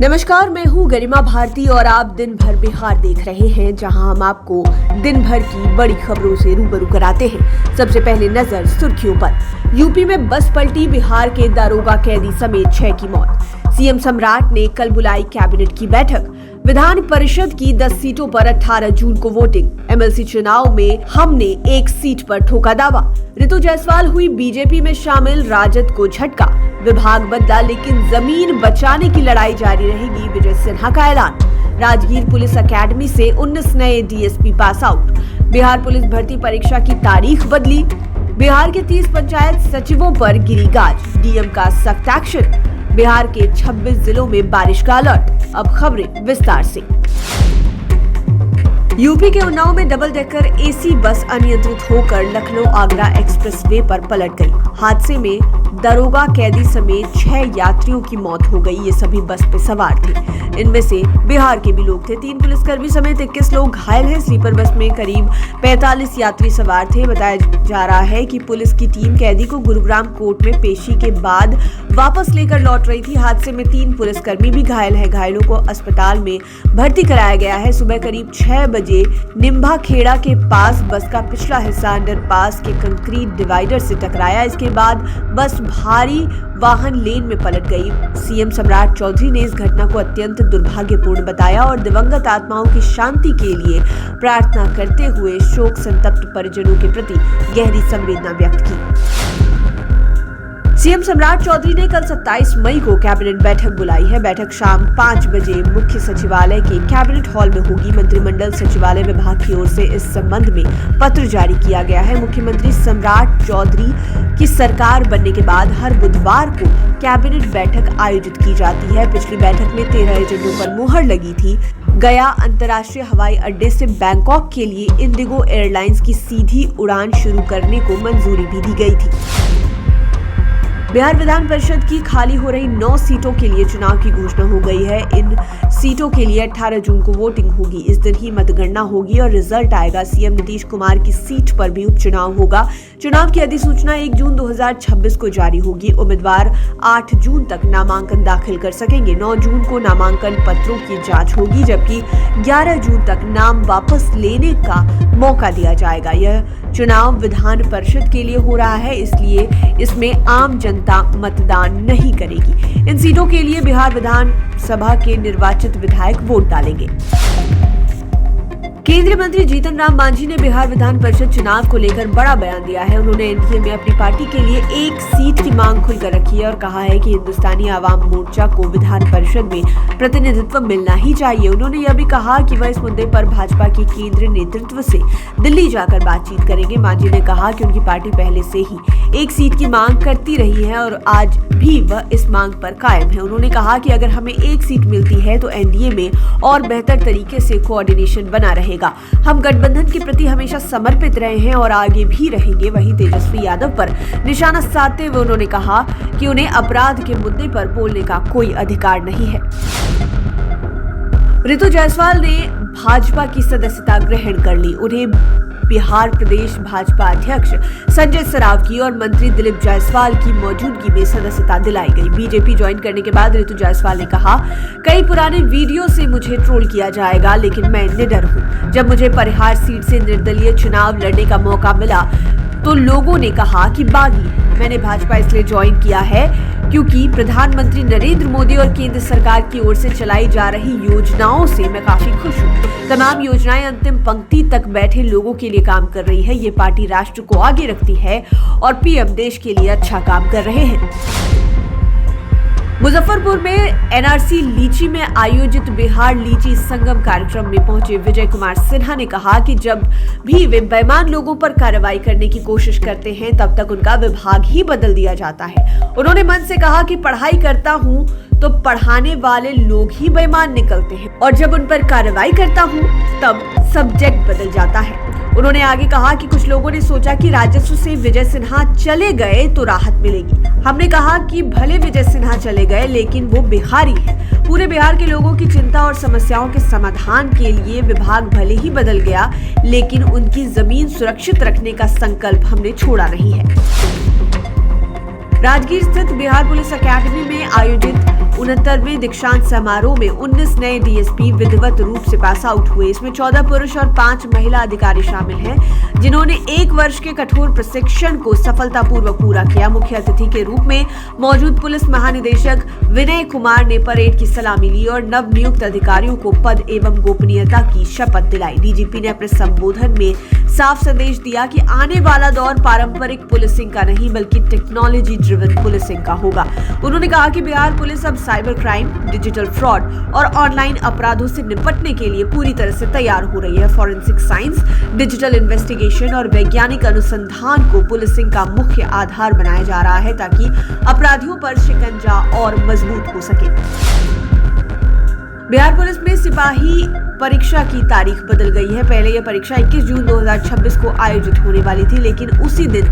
नमस्कार, मैं हूँ गरिमा भारती और आप दिन भर बिहार देख रहे हैं, जहां हम आपको दिन भर की बड़ी खबरों से रूबरू कराते हैं। सबसे पहले नजर सुर्खियों पर। यूपी में बस पलटी, बिहार के दारोगा कैदी समेत 6 की मौत। सीएम सम्राट ने कल बुलाई कैबिनेट की बैठक। विधान परिषद की 10 सीटों पर 18 जून को वोटिंग। एमएलसी चुनाव में हमने 1 सीट पर ठोका दावा। ऋतु जायसवाल हुई बीजेपी में शामिल, राजद को झटका। विभाग बदला लेकिन जमीन बचाने की लड़ाई जारी रहेगी, विजय सिन्हा का ऐलान। राजगीर पुलिस अकेडमी से 19 नए DSP pass out. Bihar police भर्ती परीक्षा की तारीख बदली। बिहार के 30 पंचायत सचिवों पर गिरी गाज, डीएम का सख्त एक्शन। बिहार के 26 जिलों में बारिश का अलर्ट। अब खबरें विस्तार से। यूपी के उन्नाव में डबल डेकर एसी बस अनियंत्रित होकर लखनऊ आगरा एक्सप्रेसवे पर पलट गई। हादसे में दरोगा कैदी समेत 6 यात्रियों की मौत हो गई। ये सभी बस पे सवार थे। इनमें से बिहार के भी लोग थे। 3 पुलिसकर्मी समेत 21 लोग घायल हैं। स्लीपर बस में करीब 45 यात्री सवार थे। बताया जा रहा है कि पुलिस की टीम कैदी को गुरुग्राम कोर्ट में पेशी के बाद वापस लेकर लौट रही थी। हादसे में 3 पुलिसकर्मी भी घायल हैं। घायलों को अस्पताल में भर्ती कराया गया है। सुबह करीब 6 बजे निम्भा खेड़ा के पास बस का पिछला हिस्सा अंडरपास के कंक्रीट डिवाइडर से टकराया। इसके बाद बस भारी वाहन लेन में पलट गई। सीएम सम्राट चौधरी ने इस घटना को अत्यंत दुर्भाग्यपूर्ण बताया और दिवंगत आत्माओं की शांति के लिए प्रार्थना करते हुए शोक संतप्त परिजनों के प्रति गहरी संवेदना व्यक्त की। सीएम सम्राट चौधरी ने कल 27 मई को कैबिनेट बैठक बुलाई है। बैठक शाम 5 बजे मुख्य सचिवालय के कैबिनेट हॉल में होगी। मंत्रिमंडल सचिवालय विभाग की ओर से इस संबंध में पत्र जारी किया गया है। मुख्यमंत्री सम्राट चौधरी की सरकार बनने के बाद हर बुधवार को कैबिनेट बैठक आयोजित की जाती है। पिछली बैठक में 13 एजेंडों पर मुहर लगी थी। गया अंतर्राष्ट्रीय हवाई अड्डे से बैंकॉक के लिए इंडिगो एयरलाइंस की सीधी उड़ान शुरू करने को मंजूरी भी दी गई थी। बिहार विधान परिषद की खाली हो रही 9 सीटों के लिए चुनाव की घोषणा हो गई है। इन सीटों के लिए 18 जून को वोटिंग होगी। इस दिन ही मतगणना होगी और रिजल्ट आएगा। सीएम नीतीश कुमार की सीट पर भी उपचुनाव होगा। चुनाव की अधिसूचना 1 जून 2026 को जारी होगी। उम्मीदवार 8 जून तक नामांकन दाखिल कर सकेंगे। 9 जून को नामांकन पत्रों की जांच होगी, जबकि 11 जून तक नाम वापस लेने का मौका दिया जाएगा। यह चुनाव विधान परिषद के लिए हो रहा है, इसलिए इसमें आम जनता मतदान नहीं करेगी। इन सीटों के लिए बिहार विधानसभा के निर्वाचित विधायक वोट डालेंगे। केंद्रीय मंत्री जीतन राम मांझी ने बिहार विधान परिषद चुनाव को लेकर बड़ा बयान दिया है। उन्होंने एनडीए में अपनी पार्टी के लिए 1 सीट की मांग खुलकर रखी है और कहा है कि हिंदुस्तानी आवाम मोर्चा को विधान परिषद में प्रतिनिधित्व मिलना ही चाहिए। उन्होंने यह भी कहा कि वह इस मुद्दे पर भाजपा के केंद्रीय नेतृत्व से दिल्ली जाकर बातचीत करेंगे। मांझी ने कहा कि उनकी पार्टी पहले से ही 1 सीट की मांग करती रही है और आज भी वह इस मांग पर कायम है। उन्होंने कहा कि अगर हमें 1 सीट मिलती है तो एनडीए में और बेहतर तरीके से कोऑर्डिनेशन बना रहेगा। हम गठबंधन के प्रति हमेशा समर्पित रहे हैं और आगे भी रहेंगे। वहीं तेजस्वी यादव पर निशाना साधते हुए उन्होंने कहा कि उन्हें अपराध के मुद्दे पर बोलने का कोई अधिकार नहीं है। ऋतु जायसवाल ने भाजपा की सदस्यता ग्रहण कर ली। उन्हें बिहार प्रदेश भाजपा अध्यक्ष संजय सरावगी और मंत्री दिलीप जायसवाल की मौजूदगी में सदस्यता दिलाई गई। बीजेपी ज्वाइन करने के बाद ऋतु जायसवाल ने कहा, कई पुराने वीडियो से मुझे ट्रोल किया जाएगा, लेकिन मैं निडर हूं। जब मुझे परिहार सीट से निर्दलीय चुनाव लड़ने का मौका मिला तो लोगों ने कहा कि बागी। मैंने भाजपा इसलिए ज्वाइन किया है क्योंकि प्रधानमंत्री नरेंद्र मोदी और केंद्र सरकार की ओर से चलाई जा रही योजनाओं से मैं काफी खुश हूँ। तमाम योजनाएं अंतिम पंक्ति तक बैठे लोगों के लिए काम कर रही है। ये पार्टी राष्ट्र को आगे रखती है और पीएम देश के लिए अच्छा काम कर रहे हैं। मुजफ्फरपुर में एनआरसी लीची में आयोजित बिहार लीची संगम कार्यक्रम में पहुंचे विजय कुमार सिन्हा ने कहा कि जब भी वे बेईमान लोगों पर कार्रवाई करने की कोशिश करते हैं तब तक उनका विभाग ही बदल दिया जाता है। उन्होंने मन से कहा कि पढ़ाई करता हूं तो पढ़ाने वाले लोग ही बेईमान निकलते हैं और जब उन पर कार्रवाई करता हूं तब सब्जेक्ट बदल जाता है। उन्होंने आगे कहा कि कुछ लोगों ने सोचा कि राजस्व से विजय सिन्हा चले गए तो राहत मिलेगी। हमने कहा कि भले विजय सिन्हा चले गए लेकिन वो बिहारी है। पूरे बिहार के लोगों की चिंता और समस्याओं के समाधान के लिए विभाग भले ही बदल गया लेकिन उनकी जमीन सुरक्षित रखने का संकल्प हमने छोड़ा नहीं है। राजगीर स्थित बिहार पुलिस अकेडमी में आयोजित 69वें दीक्षांत समारोह में 19 नए डीएसपी विधिवत रूप से पास आउट हुए। इसमें 14 पुरुष और 5 महिला अधिकारी शामिल हैं, जिन्होंने 1 वर्ष के कठोर प्रशिक्षण को सफलतापूर्वक पूरा किया। मुख्य अतिथि के रूप में मौजूद पुलिस महानिदेशक विनय कुमार ने परेड की सलामी ली और नवनियुक्त अधिकारियों को पद एवं गोपनीयता की शपथ दिलाई। डीजीपी ने अपने संबोधन में साफ संदेश दिया कि आने वाला दौर पारंपरिक पुलिसिंग का नहीं बल्कि टेक्नोलॉजी ड्रिवन पुलिसिंग का होगा। उन्होंने कहा कि बिहार पुलिस अब साइबर क्राइम, डिजिटल फ्रॉड और ऑनलाइन अपराधों से निपटने के लिए पूरी तरह से तैयार हो रही है। फॉरेंसिक साइंस, डिजिटल इन्वेस्टिगेशन और वैज्ञानिक अनुसंधान को पुलिसिंग का मुख्य आधार बनाया जा रहा है ताकि अपराधियों पर शिकंजा और मजबूत हो सके। बिहार पुलिस में सिपाही परीक्षा की तारीख बदल गई है। पहले यह परीक्षा 21 जून 2026 को आयोजित होने वाली थी, लेकिन उसी दिन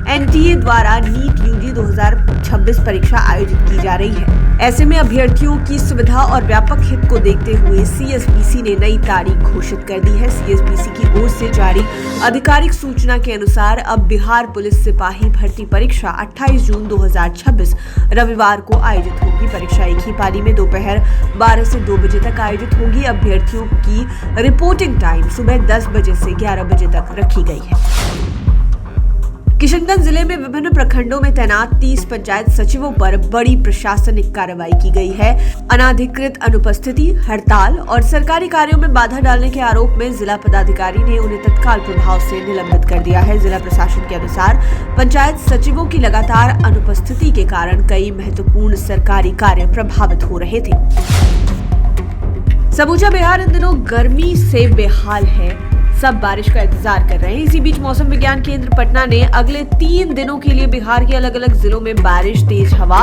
एनटीए द्वारा नीट यूजी 2026 परीक्षा आयोजित की जा रही है। ऐसे में अभ्यर्थियों की सुविधा और व्यापक हित को देखते हुए सीएसबीसी ने नई तारीख घोषित कर दी है। सीएसबीसी की ओर से जारी आधिकारिक सूचना के अनुसार अब बिहार पुलिस सिपाही भर्ती परीक्षा 28 जून 2026 रविवार को आयोजित होगी। परीक्षा एक ही पाली में दोपहर 12 से 2 बजे तक आयोजित होगी। अभ्यर्थियों की रिपोर्टिंग टाइम सुबह 10 बजे से 11 बजे तक रखी गई है। किशनगंज जिले में विभिन्न प्रखंडों में तैनात 30 पंचायत सचिवों पर बड़ी प्रशासनिक कार्रवाई की गई है। अनाधिकृत अनुपस्थिति, हड़ताल और सरकारी कार्यों में बाधा डालने के आरोप में जिला पदाधिकारी ने उन्हें तत्काल प्रभाव से निलंबित कर दिया है। जिला प्रशासन के अनुसार पंचायत सचिवों की लगातार अनुपस्थिति के कारण कई महत्वपूर्ण सरकारी कार्य प्रभावित हो रहे थे। समूचा बिहार इन दिनों गर्मी से बेहाल है। सब बारिश का इंतजार कर रहे हैं। इसी बीच मौसम विज्ञान केंद्र पटना ने अगले 3 दिनों के लिए बिहार के अलग अलग जिलों में बारिश, तेज हवा,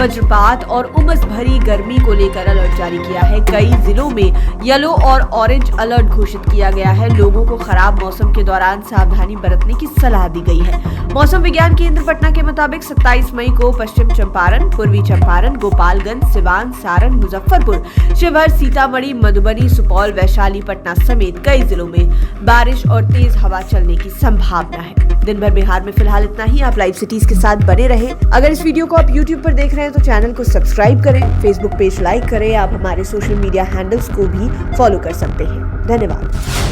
वज्रपात और उमस भरी गर्मी को लेकर अलर्ट जारी किया है। कई जिलों में येलो और ऑरेंज अलर्ट घोषित किया गया है। लोगों को खराब मौसम के दौरान सावधानी बरतने की सलाह दी गई है। मौसम विज्ञान केंद्र पटना के मुताबिक 27 मई को पश्चिम चंपारण, पूर्वी चंपारण, गोपालगंज, सिवान, सारण, मुजफ्फरपुर, शिवहर, सीतामढ़ी, मधुबनी, सुपौल, वैशाली, पटना समेत कई जिलों में बारिश और तेज हवा चलने की संभावना है। दिन भर बिहार में फिलहाल इतना ही। आप लाइव सिटीज के साथ बने रहें। अगर इस वीडियो को आप YouTube पर देख रहे हैं तो चैनल को सब्सक्राइब करें, फेसबुक पेज लाइक करें। आप हमारे सोशल मीडिया हैंडल्स को भी फॉलो कर सकते हैं। धन्यवाद।